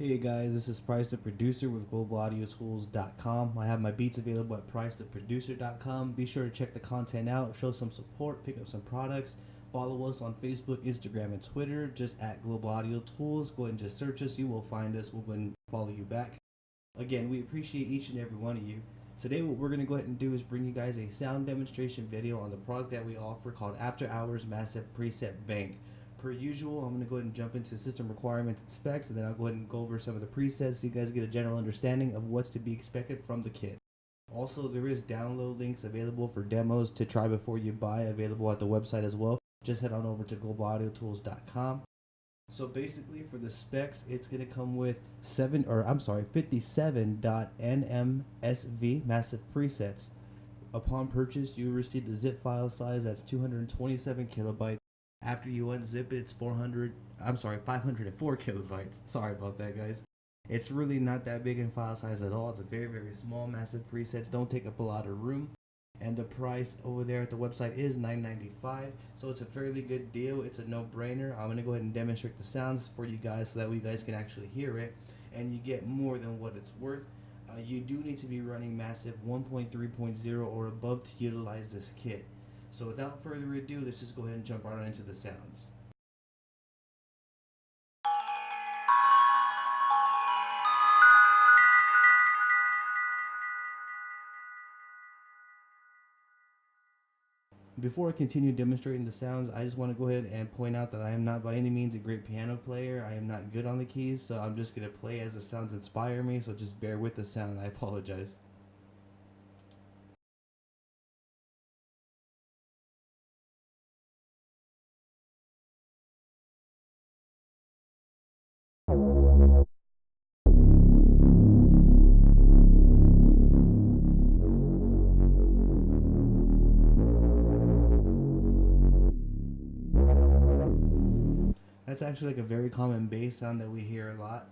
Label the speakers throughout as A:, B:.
A: Hey guys, this is Price the Producer with GlobalAudioTools.com. I have my beats available at PriceTheProducer.com. Be sure to check the content out, show some support, pick up some products. Follow us on Facebook, Instagram, and Twitter, just at Global Audio Tools. Go ahead and just search us. You will find us. We'll go ahead and follow you back. Again, we appreciate each and every one of you. Today, what we're going to go ahead and do is bring you guys a sound demonstration video on the product that we offer called After Hours Massive Preset Bank. Per usual, I'm going to go ahead and jump into system requirements and specs, and then I'll go ahead and go over some of the presets so you guys get a general understanding of what's to be expected from the kit. Also, there is download links available for demos to try before you buy, available at the website as well. Just head on over to GlobalAudioTools.com. So basically, for the specs, it's going to come with 57.nmsv massive presets. Upon purchase, you receive the zip file size that's 227 kilobytes. After you unzip it, it's 504 kilobytes. Sorry about that, guys. It's really not that big in file size at all. It's a very, very small, massive presets. Don't take up a lot of room. And the price over there at the website is $9.95. So it's a fairly good deal. It's a no-brainer. I'm going to go ahead and demonstrate the sounds for you guys so that you guys can actually hear it. And you get more than what it's worth. You do need to be running Massive 1.3.0 or above to utilize this kit. So without further ado, let's just go ahead and jump right on into the sounds. Before I continue demonstrating the sounds, I just want to go ahead and point out that I am not by any means a great piano player. I am not good on the keys, so I'm just going to play as the sounds inspire me, so just bear with the sound. I apologize. That's actually like a very common bass sound that we hear a lot.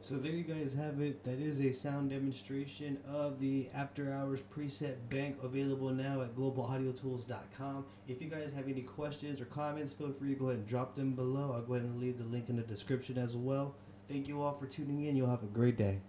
A: So there you guys have it. That is a sound demonstration of the After Hours Preset Bank, available now at globalaudioTools.com. If you guys have any questions or comments, feel free to go ahead and drop them below. I'll go ahead and leave the link in the description as well. Thank you all for tuning in. You'll have a great day.